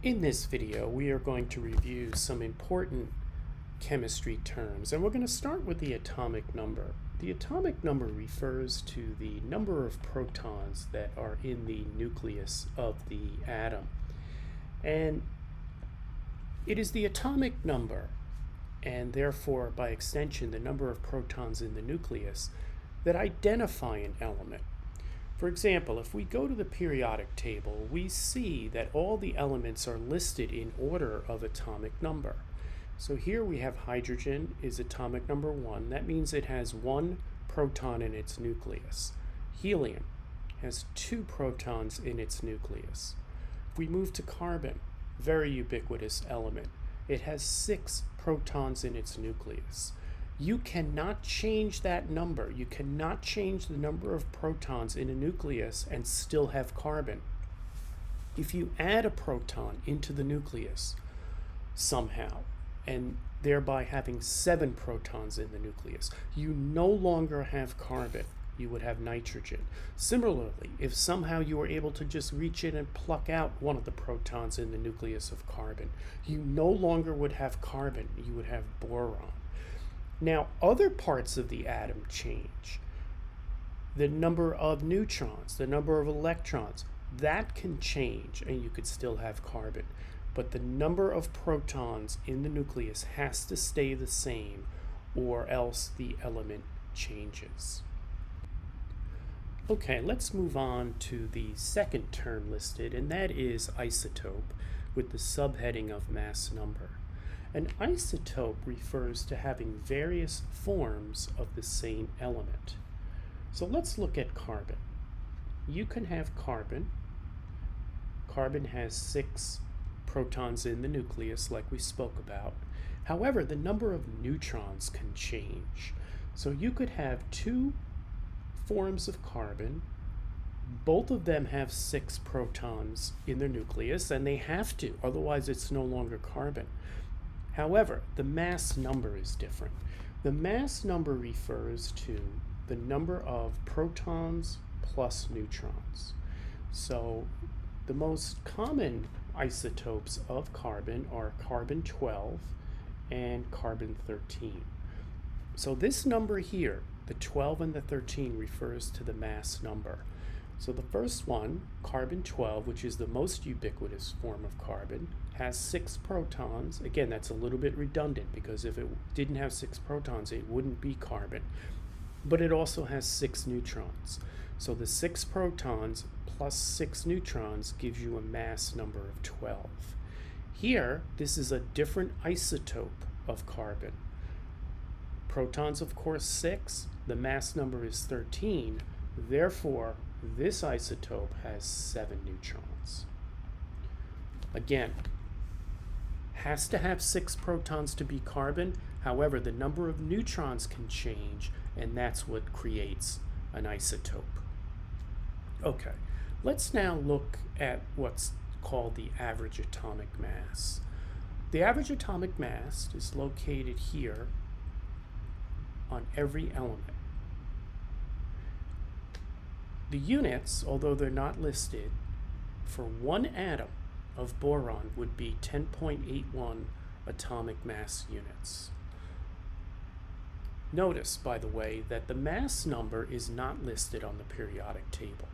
In this video, we are going to review some important chemistry terms, and we're going to start with the atomic number. The atomic number refers to the number of protons that are in the nucleus of the atom. And it is the atomic number, and therefore, by extension, the number of protons in the nucleus, that identify an element. For example, if we go to the periodic table, we see that all the elements are listed in order of atomic number. So here we have hydrogen is atomic number 1. That means it has 1 proton in its nucleus. Helium has 2 protons in its nucleus. If we move to carbon, very ubiquitous element, it has 6 protons in its nucleus. You cannot change that number. You cannot change the number of protons in a nucleus and still have carbon. If you add a proton into the nucleus somehow, and thereby having 7 protons in the nucleus, you no longer have carbon. You would have nitrogen. Similarly, if somehow you were able to just reach in and pluck out one of the protons in the nucleus of carbon, you no longer would have carbon. You would have boron. Now, other parts of the atom change. The number of neutrons, the number of electrons, that can change, and you could still have carbon. But the number of protons in the nucleus has to stay the same, or else the element changes. Okay, let's move on to the second term listed, and that is isotope, with the subheading of mass number. An isotope refers to having various forms of the same element. So let's look at carbon. You can have carbon. Carbon has 6 protons in the nucleus, like we spoke about. However, the number of neutrons can change. So you could have 2 forms of carbon. Both of them have 6 protons in their nucleus, and they have to, otherwise it's no longer carbon. However, the mass number is different. The mass number refers to the number of protons plus neutrons. So the most common isotopes of carbon are carbon-12 and carbon-13. So this number here, the 12 and the 13, refers to the mass number. So the first one, carbon-12, which is the most ubiquitous form of carbon, has 6 protons. Again, that's a little bit redundant because if it didn't have 6 protons, it wouldn't be carbon. But it also has 6 neutrons. So the 6 protons plus 6 neutrons gives you a mass number of 12. Here, this is a different isotope of carbon. Protons, of course, 6. The mass number is 13. Therefore, this isotope has 7 neutrons. Again, has to have 6 protons to be carbon. However, the number of neutrons can change, and that's what creates an isotope. Okay, let's now look at what's called the average atomic mass. The average atomic mass is located here on every element. The units, although they're not listed, for 1 atom of boron would be 10.81 atomic mass units. Notice, by the way, that the mass number is not listed on the periodic table.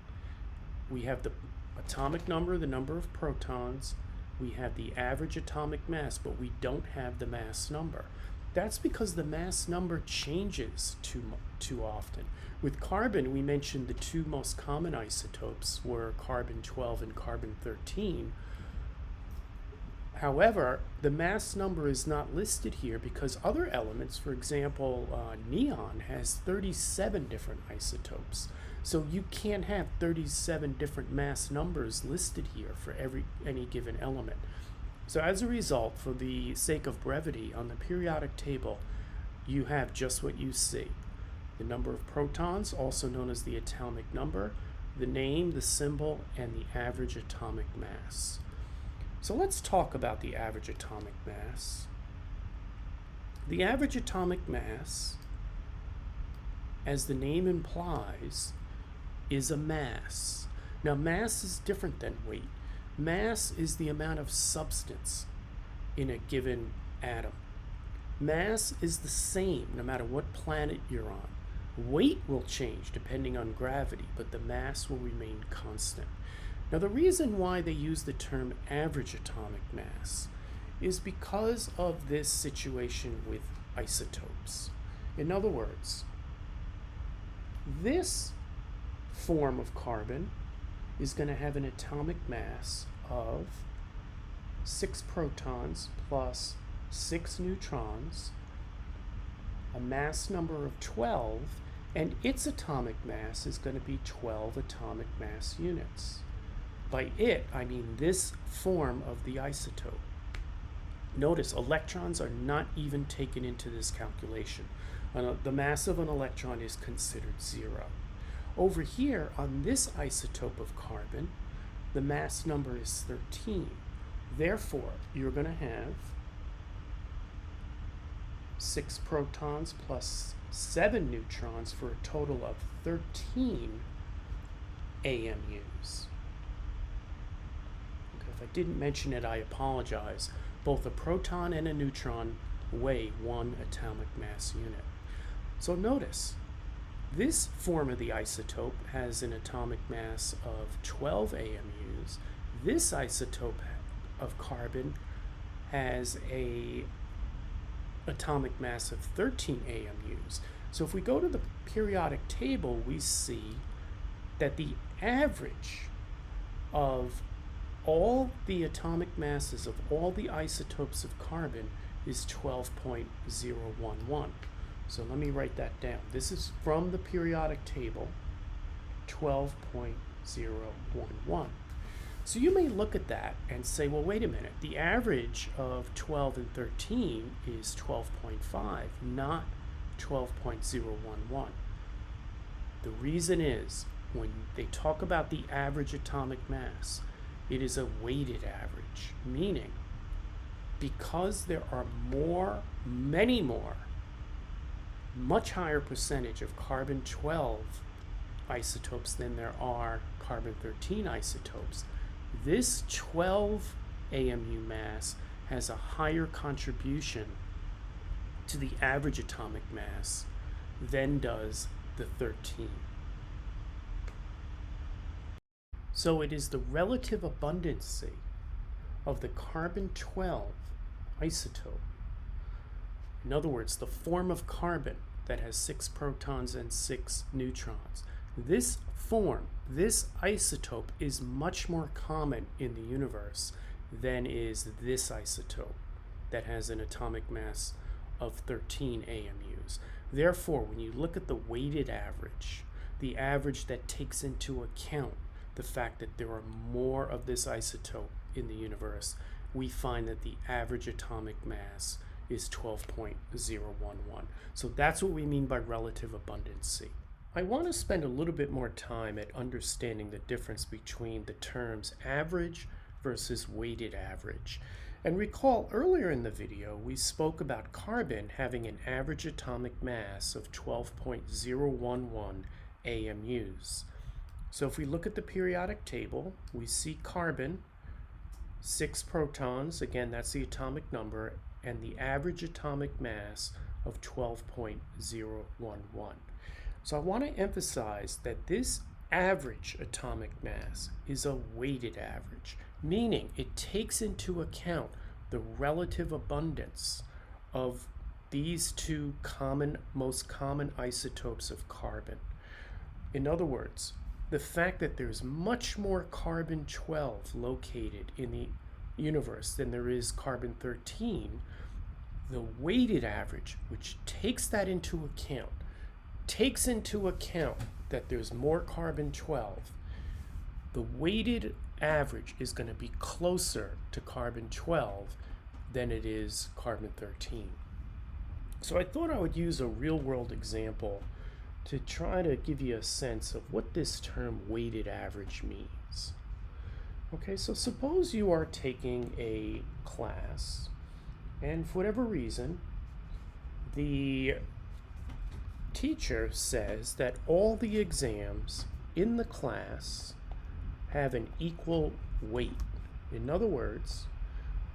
We have the atomic number, the number of protons, we have the average atomic mass, but we don't have the mass number. That's because the mass number changes too often. With carbon, we mentioned the 2 most common isotopes were carbon-12 and carbon-13. However, the mass number is not listed here because other elements, for example, neon has 37 different isotopes. So you can't have 37 different mass numbers listed here for any given element. So as a result, for the sake of brevity, on the periodic table, you have just what you see. The number of protons, also known as the atomic number, the name, the symbol, and the average atomic mass. So let's talk about the average atomic mass. The average atomic mass, as the name implies, is a mass. Now, mass is different than weight. Mass is the amount of substance in a given atom. Mass is the same no matter what planet you're on. Weight will change depending on gravity, but the mass will remain constant. Now, the reason why they use the term average atomic mass is because of this situation with isotopes. In other words, this form of carbon is going to have an atomic mass of 6 protons plus 6 neutrons, a mass number of 12, and its atomic mass is going to be 12 atomic mass units. By it, I mean this form of the isotope. Notice electrons are not even taken into this calculation. The mass of an electron is considered 0. Over here, on this isotope of carbon, the mass number is 13. Therefore, you're going to have 6 protons plus 7 neutrons for a total of 13 AMUs. Okay, if I didn't mention it, I apologize. Both a proton and a neutron weigh 1 atomic mass unit. So notice, this form of the isotope has an atomic mass of 12 AMUs. This isotope of carbon has a atomic mass of 13 AMUs. So if we go to the periodic table, we see that the average of all the atomic masses of all the isotopes of carbon is 12.011. So let me write that down. This is from the periodic table, 12.011. So you may look at that and say, well, wait a minute. The average of 12 and 13 is 12.5, not 12.011. The reason is, when they talk about the average atomic mass, it is a weighted average, meaning because there are many more, much higher percentage of carbon-12 isotopes than there are carbon-13 isotopes, this 12 AMU mass has a higher contribution to the average atomic mass than does the 13. So it is the relative abundancy of the carbon-12 isotope, in other words, the form of carbon that has 6 protons and 6 neutrons. This form, this isotope, is much more common in the universe than is this isotope that has an atomic mass of 13 AMUs. Therefore, when you look at the weighted average, the average that takes into account the fact that there are more of this isotope in the universe, we find that the average atomic mass is 12.011. So that's what we mean by relative abundancy. I want to spend a little bit more time at understanding the difference between the terms average versus weighted average. And recall earlier in the video, we spoke about carbon having an average atomic mass of 12.011 AMUs. So if we look at the periodic table, we see carbon, 6 protons, again, that's the atomic number, and the average atomic mass of 12.011. So I want to emphasize that this average atomic mass is a weighted average, meaning it takes into account the relative abundance of these two most common isotopes of carbon. In other words, the fact that there's much more carbon-12 located in the universe than there is carbon-13, the weighted average, which takes that into account, takes into account that there's more carbon-12, the weighted average is going to be closer to carbon-12 than it is carbon-13. So I thought I would use a real-world example to try to give you a sense of what this term weighted average means. Okay, so suppose you are taking a class, and for whatever reason, the teacher says that all the exams in the class have an equal weight. In other words,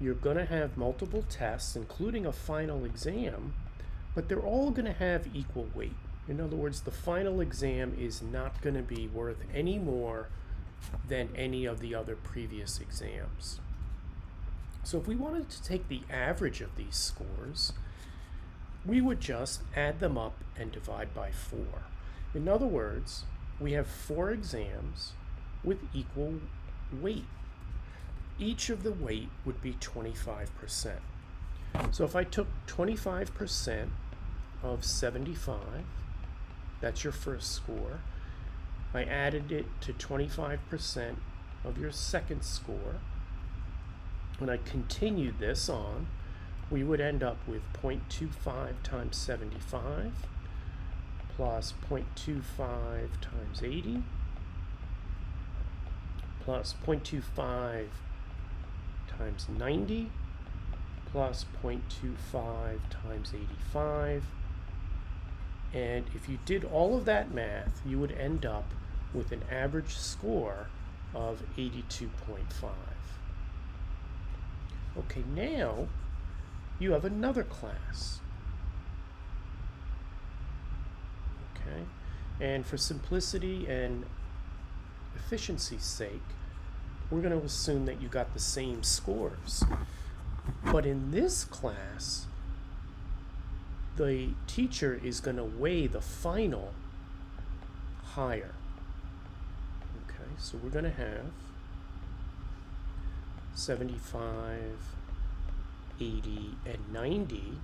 you're going to have multiple tests, including a final exam, but they're all going to have equal weight. In other words, the final exam is not going to be worth any more than any of the other previous exams. So if we wanted to take the average of these scores, we would just add them up and divide by 4. In other words, we have 4 exams with equal weight. Each of the weight would be 25%. So if I took 25% of 75, that's your first score, I added it to 25% of your second score, and I continued this on, we would end up with 0.25 times 75 plus 0.25 times 80 plus 0.25 times 90 plus 0.25 times 85. And if you did all of that math, you would end up with an average score of 82.5. Okay, now you have another class. Okay, and for simplicity and efficiency's sake, we're going to assume that you got the same scores. But in this class, the teacher is going to weigh the final higher. Okay, so we're going to have 75, 80, and 90,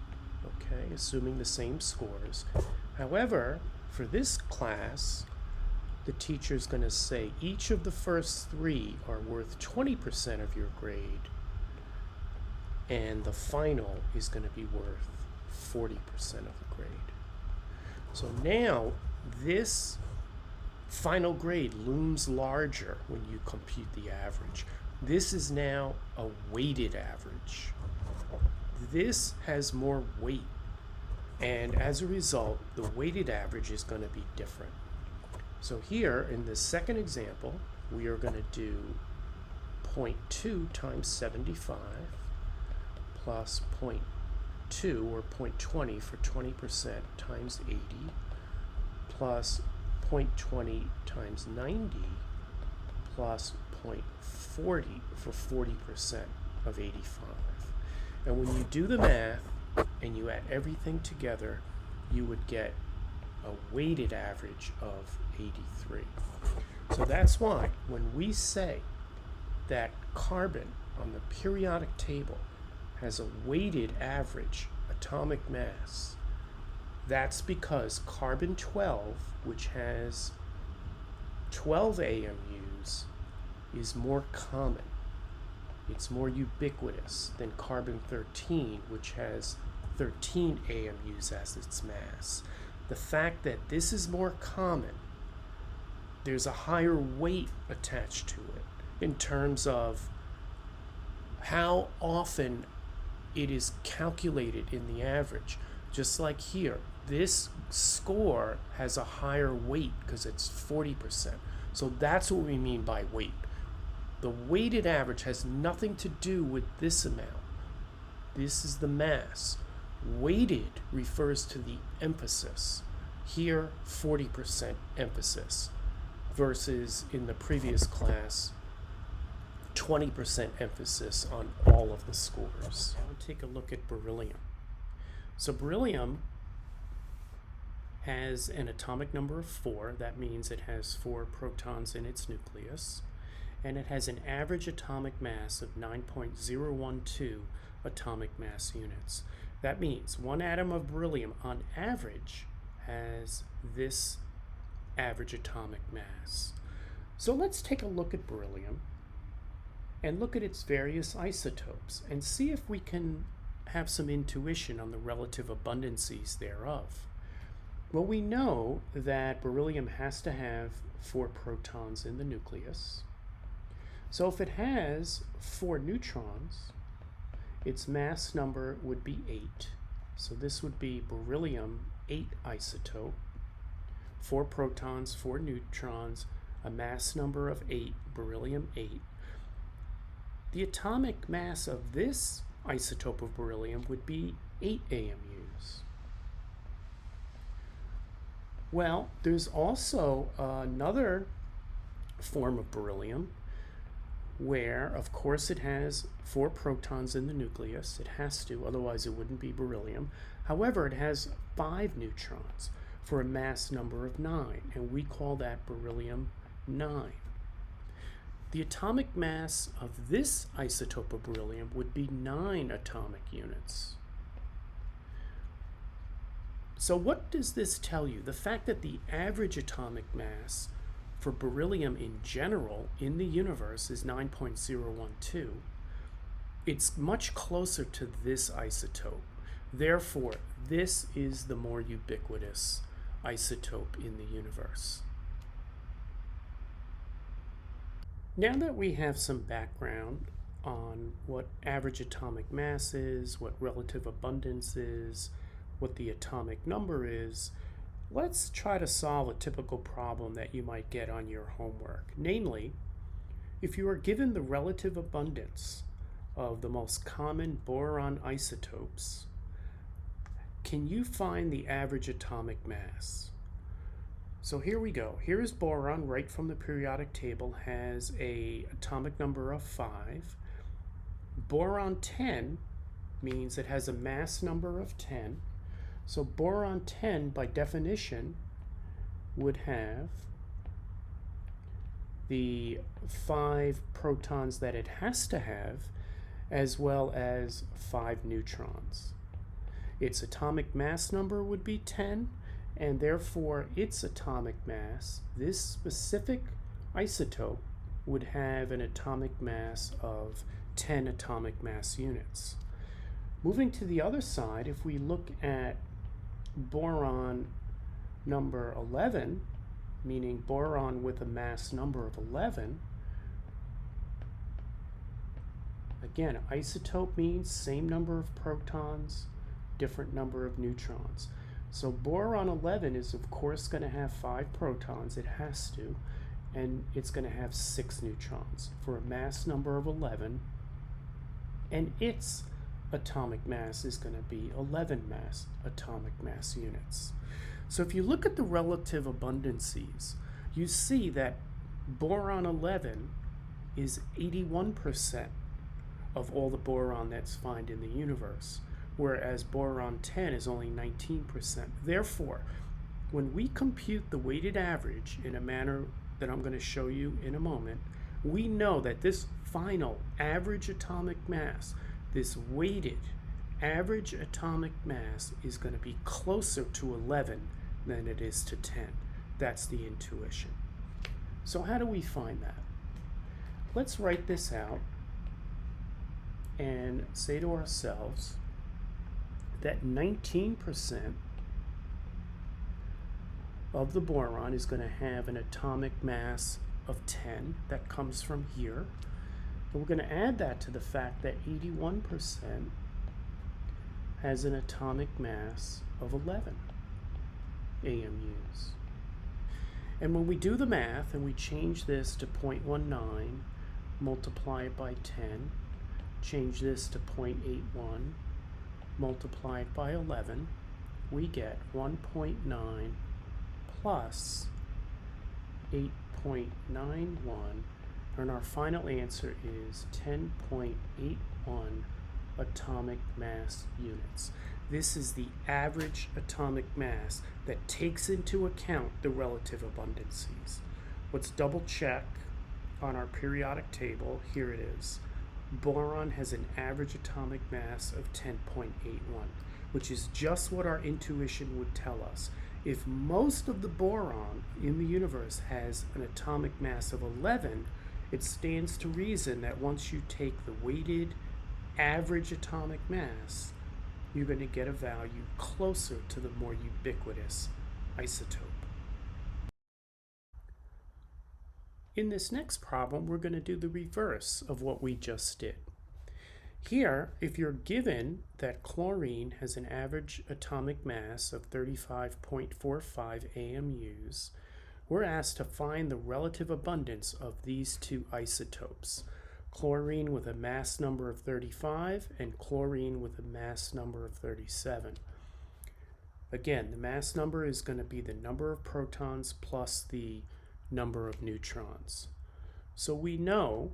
okay, assuming the same scores. However, for this class, the teacher is going to say each of the first 3 are worth 20% of your grade, and the final is going to be worth 40% of the grade. So now this final grade looms larger when you compute the average. This is now a weighted average. This has more weight, and as a result, the weighted average is going to be different. So here in the second example, we are going to do 0.2 times 75 plus 0.2 or 0.20 for 20% times 80 plus 0.20 times 90 plus 0.40 for 40% of 85. And when you do the math and you add everything together, you would get a weighted average of 83. So that's why when we say that carbon on the periodic table has a weighted average atomic mass, that's because carbon 12, which has 12 AMUs, is more common. It's more ubiquitous than carbon 13, which has 13 AMUs as its mass. The fact that this is more common, there's a higher weight attached to it in terms of how often it is calculated in the average. Just like here, this score has a higher weight because it's 40%. So that's what we mean by weight. The weighted average has nothing to do with this amount. This is the mass. Weighted refers to the emphasis. Here, 40% emphasis versus in the previous class, 20% emphasis on all of the scores. Now take a look at beryllium. So beryllium has an atomic number of 4. That means it has 4 protons in its nucleus. And it has an average atomic mass of 9.012 atomic mass units. That means one atom of beryllium on average has this average atomic mass. So let's take a look at beryllium and look at its various isotopes and see if we can have some intuition on the relative abundances thereof. Well, we know that beryllium has to have 4 protons in the nucleus. So if it has 4 neutrons, its mass number would be 8. So this would be beryllium 8 isotope. 4 protons, 4 neutrons, a mass number of 8, beryllium 8. The atomic mass of this isotope of beryllium would be 8 AMUs. Well, there's also another form of beryllium where, of course, it has 4 protons in the nucleus. It has to, otherwise it wouldn't be beryllium. However, it has 5 neutrons for a mass number of 9, and we call that beryllium 9. The atomic mass of this isotope of beryllium would be 9 atomic units. So what does this tell you? The fact that the average atomic mass for beryllium in general in the universe is 9.012, it's much closer to this isotope. Therefore, this is the more ubiquitous isotope in the universe. Now that we have some background on what average atomic mass is, what relative abundance is, what the atomic number is, let's try to solve a typical problem that you might get on your homework. Namely, if you are given the relative abundance of the most common boron isotopes, can you find the average atomic mass? So here we go. Here is boron right from the periodic table, has an atomic number of 5. Boron 10 means it has a mass number of 10. So boron 10, by definition, would have the 5 protons that it has to have, as well as 5 neutrons. Its atomic mass number would be 10, and therefore its atomic mass, this specific isotope, would have an atomic mass of 10 atomic mass units. Moving to the other side, if we look at boron number 11, meaning boron with a mass number of 11, again, isotope means same number of protons, different number of neutrons. So boron 11 is of course going to have 5 protons, it has to, and it's going to have 6 neutrons for a mass number of 11, and its atomic mass is going to be 11 atomic mass units. So if you look at the relative abundances, you see that boron 11 is 81% of all the boron that's found in the universe, whereas boron 10 is only 19%. Therefore, when we compute the weighted average in a manner that I'm going to show you in a moment, we know that this final average atomic mass, this weighted average atomic mass, is going to be closer to 11 than it is to 10. That's the intuition. So how do we find that? Let's write this out and say to ourselves that 19% of the boron is going to have an atomic mass of 10. That comes from here. And we're going to add that to the fact that 81% has an atomic mass of 11 AMUs. And when we do the math and we change this to 0.19, multiply it by 10, change this to 0.81, multiply it by 11, we get 1.9 plus 8.91, and our final answer is 10.81 atomic mass units. This is the average atomic mass that takes into account the relative abundances. Let's double check on our periodic table. Here it is. Boron has an average atomic mass of 10.81, which is just what our intuition would tell us. If most of the boron in the universe has an atomic mass of 11, it stands to reason that once you take the weighted average atomic mass, you're going to get a value closer to the more ubiquitous isotope. In this next problem, we're going to do the reverse of what we just did. Here, if you're given that chlorine has an average atomic mass of 35.45 AMUs, we're asked to find the relative abundance of these two isotopes. chlorine with a mass number of 35 and chlorine with a mass number of 37. Again, the mass number is going to be the number of protons plus the number of neutrons. So we know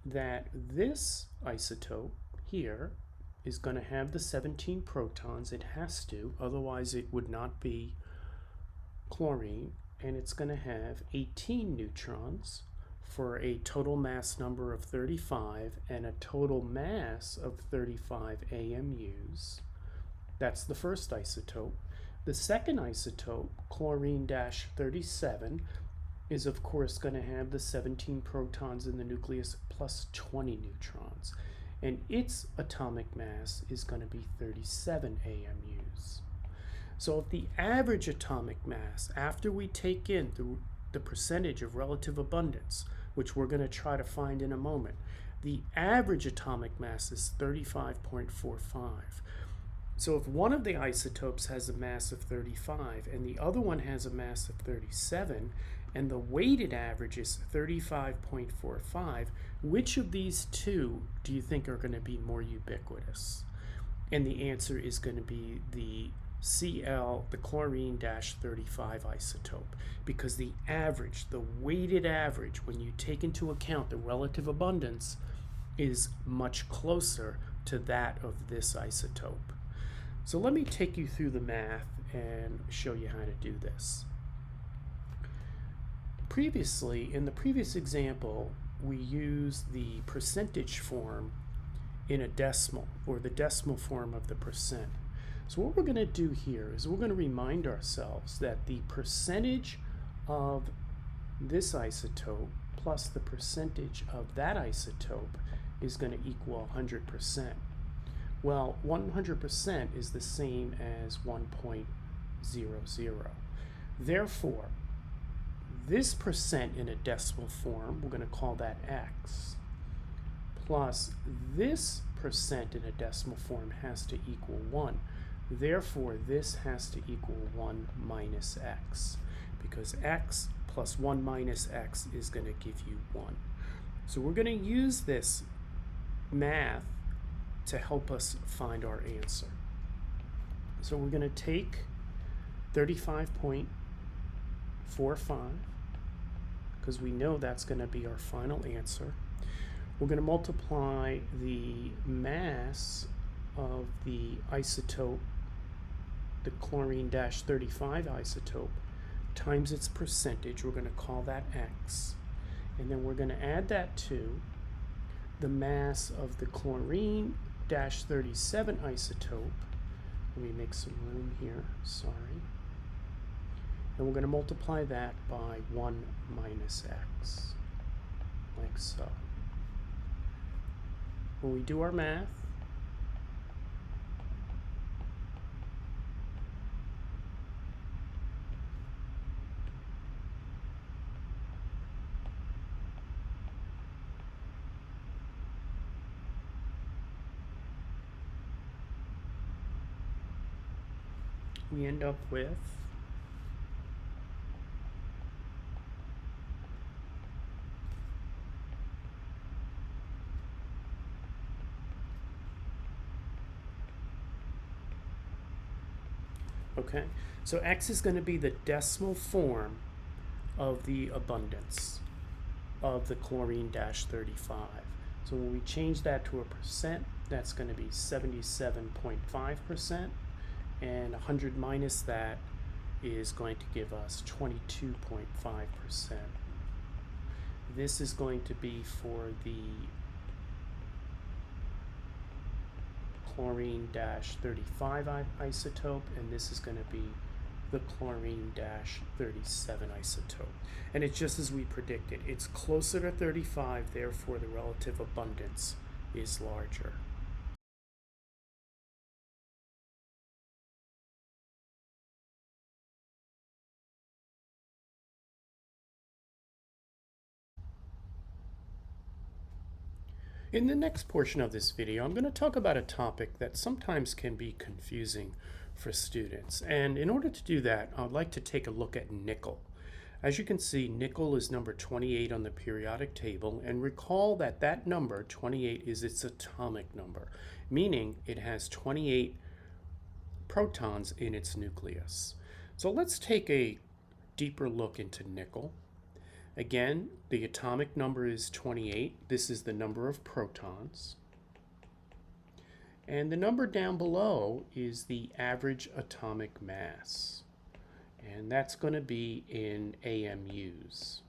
that this isotope here is going to have the 17 protons. It has to, otherwise it would not be chlorine, and it's going to have 18 neutrons for a total mass number of 35 and a total mass of 35 AMUs. That's the first isotope. The second isotope, chlorine-37, is of course going to have the 17 protons in the nucleus plus 20 neutrons, and its atomic mass is going to be 37 AMUs. So if the average atomic mass, after we take in the percentage of relative abundance, which we're going to try to find in a moment, the average atomic mass is 35.45. So if one of the isotopes has a mass of 35 and the other one has a mass of 37, and the weighted average is 35.45, which of these two do you think are going to be more ubiquitous? And the answer is going to be the Cl, the chlorine-35 isotope, because the average, the weighted average, when you take into account the relative abundance, is much closer to that of this isotope. So let me take you through the math and show you how to do this. Previously, in the previous example, we used the percentage form in a decimal, or the decimal form of the percent. So what we're going to do here is we're going to remind ourselves that the percentage of this isotope plus the percentage of that isotope is going to equal 100%. Well, 100% is the same as 1.00. Therefore, this percent in a decimal form, we're going to call that x, plus this percent in a decimal form has to equal 1. Therefore, this has to equal 1 minus x, because x plus 1 minus x is going to give you 1. So we're going to use this math to help us find our answer. So we're going to take 35.45, because we know that's going to be our final answer. We're going to multiply the mass of the isotope, the chlorine-35 isotope, times its percentage. We're going to call that x. And then we're going to add that to the mass of the chlorine-37 isotope. Let me make some room here, sorry. And we're going to multiply that by 1 minus x, like so. When we do our math, we end up with okay, so x is going to be the decimal form of the abundance of the chlorine-35. So when we change that to a percent, that's going to be 77.5%, and 100 minus that is going to give us 22.5%. This is going to be for the chlorine-35 isotope, and this is going to be the chlorine-37 isotope. And it's just as we predicted. It's closer to 35, therefore the relative abundance is larger. In the next portion of this video, I'm going to talk about a topic that sometimes can be confusing for students. And in order to do that, I'd like to take a look at nickel. As you can see, nickel is number 28 on the periodic table, and recall that that number, 28, is its atomic number, meaning it has 28 protons in its nucleus. So let's take a deeper look into nickel. Again, the atomic number is 28. This is the number of protons. And the number down below is the average atomic mass. And that's going to be in AMUs.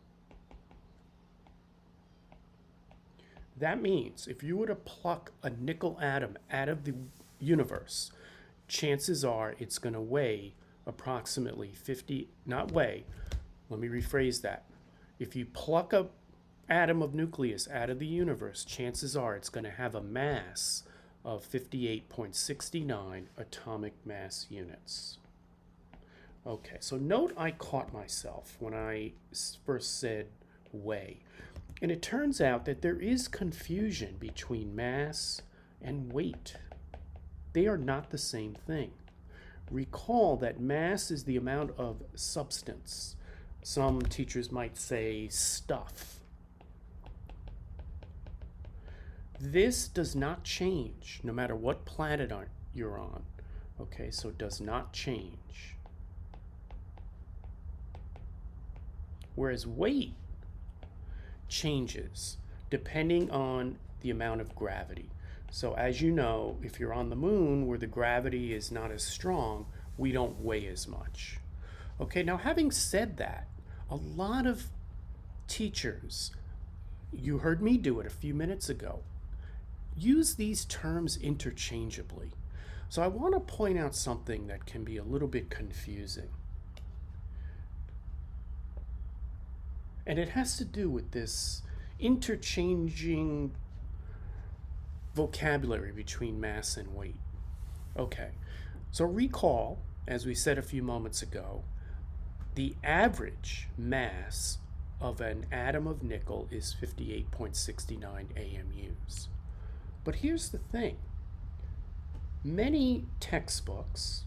That means if you were to pluck a nickel atom out of the universe, chances are it's going to weigh approximately 50, not weigh, let me rephrase that. If you pluck a atom of nucleus out of the universe, chances are it's going to have a mass of 58.69 atomic mass units. Okay, so note I caught myself when I first said weigh. And it turns out that there is confusion between mass and weight. They are not the same thing. Recall that mass is the amount of substance. Some teachers might say stuff. This does not change no matter what planet you're on. Okay, so it does not change. Whereas weight changes depending on the amount of gravity. So as you know, if you're on the moon where the gravity is not as strong, we don't weigh as much. Okay, now having said that, a lot of teachers, you heard me do it a few minutes ago, use these terms interchangeably. So I want to point out something that can be a little bit confusing. And it has to do with this interchanging vocabulary between mass and weight. Okay, so recall, as we said a few moments ago, the average mass of an atom of nickel is 58.69 AMUs. But here's the thing. Many textbooks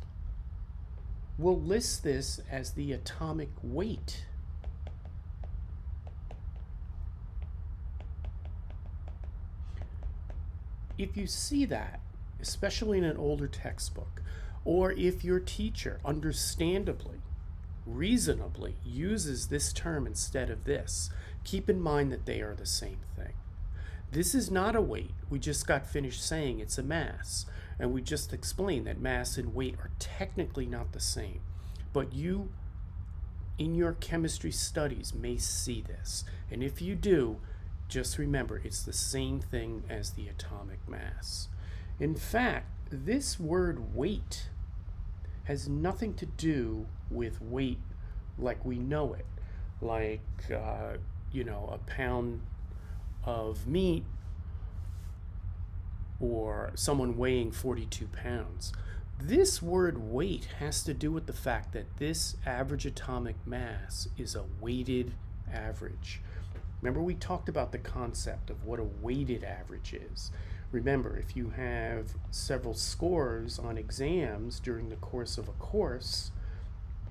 will list this as the atomic weight. If you see that, especially in an older textbook, or if your teacher understandably, reasonably uses this term instead of this, keep in mind that they are the same thing. This is not a weight. We just got finished saying it's a mass, and we just explained that mass and weight are technically not the same. But you, in your chemistry studies, may see this. And if you do, just remember, it's the same thing as the atomic mass. In fact, this word weight has nothing to do with weight like we know it, like, a pound of meat or someone weighing 42 pounds. This word weight has to do with the fact that this average atomic mass is a weighted average. Remember, we talked about the concept of what a weighted average is. Remember, if you have several scores on exams during the course of a course,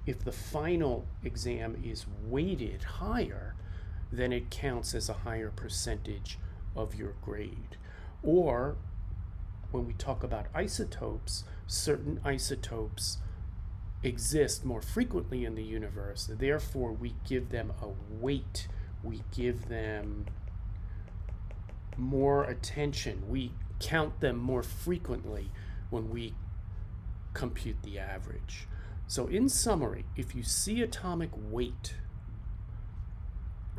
if the final exam is weighted higher, then it counts as a higher percentage of your grade. Or when we talk about isotopes, certain isotopes exist more frequently in the universe. Therefore, we give them a weight. We give them more attention. We count them more frequently when we compute the average. So in summary, if you see atomic weight,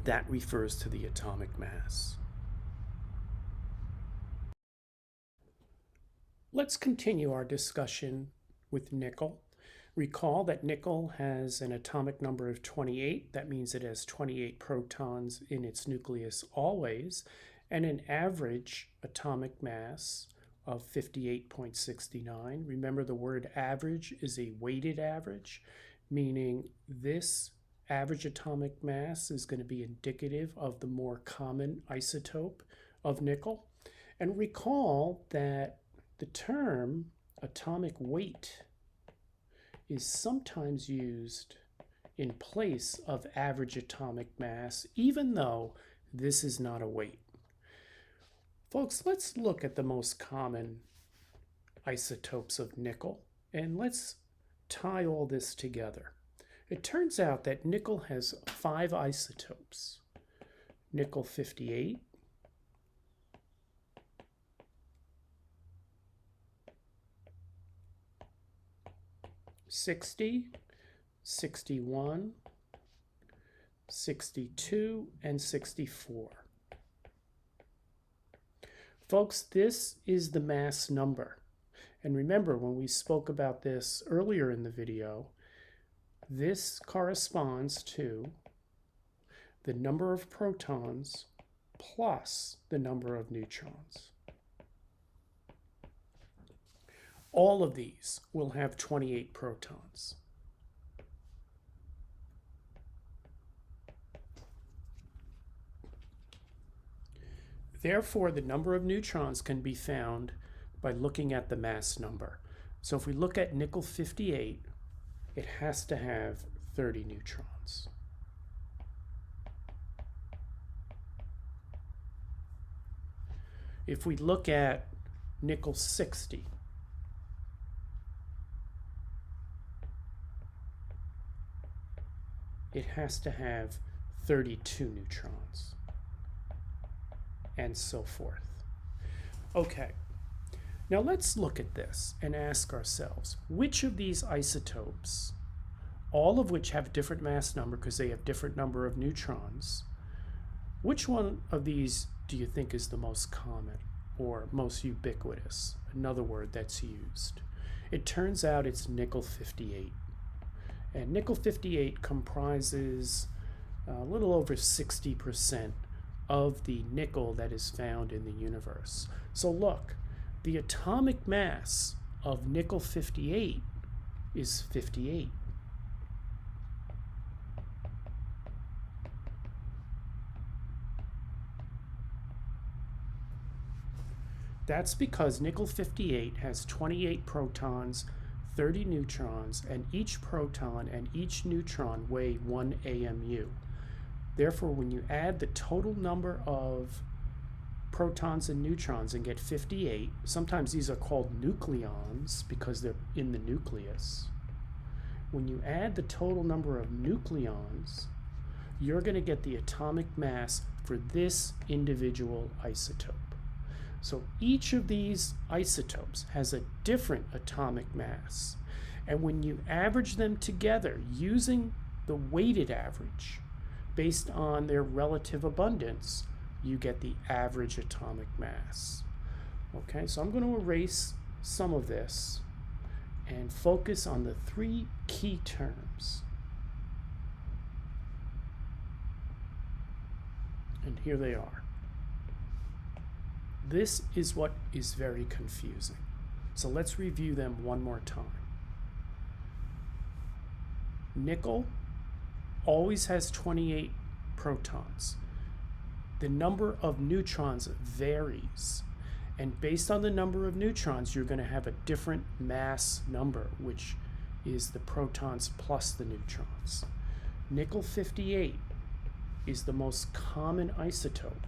that refers to the atomic mass. Let's continue our discussion with nickel. Recall that nickel has an atomic number of 28. That means it has 28 protons in its nucleus always, and an average atomic mass of 58.69. Remember, the word average is a weighted average, meaning this average atomic mass is going to be indicative of the more common isotope of nickel. And recall that the term atomic weight is sometimes used in place of average atomic mass, even though this is not a weight. Folks, let's look at the most common isotopes of nickel, and let's tie all this together. It turns out that nickel has 5 isotopes. Nickel 58, '60, '61, '62, and '64. Folks, this is the mass number. And remember, when we spoke about this earlier in the video, this corresponds to the number of protons plus the number of neutrons. All of these will have 28 protons. Therefore, the number of neutrons can be found by looking at the mass number. So if we look at nickel 58, it has to have 30 neutrons. If we look at nickel 60, it has to have 32 neutrons, and so forth. Okay, now let's look at this and ask ourselves, which of these isotopes, all of which have different mass number because they have different number of neutrons, which one of these do you think is the most common or most ubiquitous? Another word that's used. It turns out it's nickel 58. And nickel 58 comprises a little over 60% of the nickel that is found in the universe. So look, the atomic mass of nickel 58 is 58. That's because nickel 58 has 28 protons, 30 neutrons, and each proton and each neutron weigh 1 AMU. Therefore, when you add the total number of protons and neutrons and get 58, sometimes these are called nucleons because they're in the nucleus. When you add the total number of nucleons, you're going to get the atomic mass for this individual isotope. So each of these isotopes has a different atomic mass. And when you average them together using the weighted average based on their relative abundance, you get the average atomic mass. Okay, so I'm going to erase some of this and focus on the 3 key terms. And here they are. This is what is very confusing. So let's review them one more time. Nickel always has 28 protons. The number of neutrons varies. And based on the number of neutrons, you're going to have a different mass number, which is the protons plus the neutrons. Nickel 58 is the most common isotope.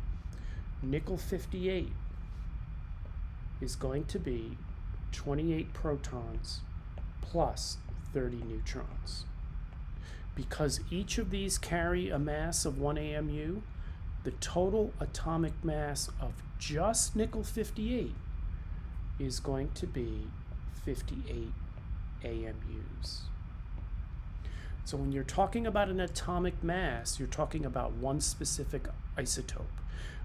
Nickel 58 is going to be 28 protons plus 30 neutrons. Because each of these carry a mass of 1 AMU, the total atomic mass of just nickel 58 is going to be 58 AMUs. So when you're talking about an atomic mass, you're talking about one specific isotope.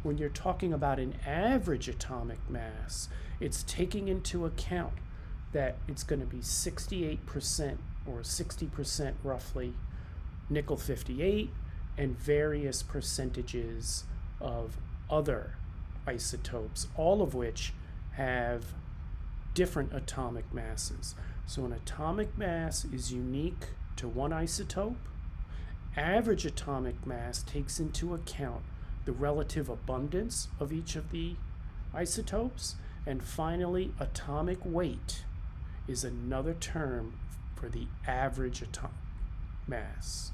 When you're talking about an average atomic mass, it's taking into account that it's going to be 68% or 60% roughly nickel 58 and various percentages of other isotopes, all of which have different atomic masses. So an atomic mass is unique to one isotope. Average atomic mass takes into account the relative abundance of each of the isotopes. And finally, atomic weight is another term for the average mass.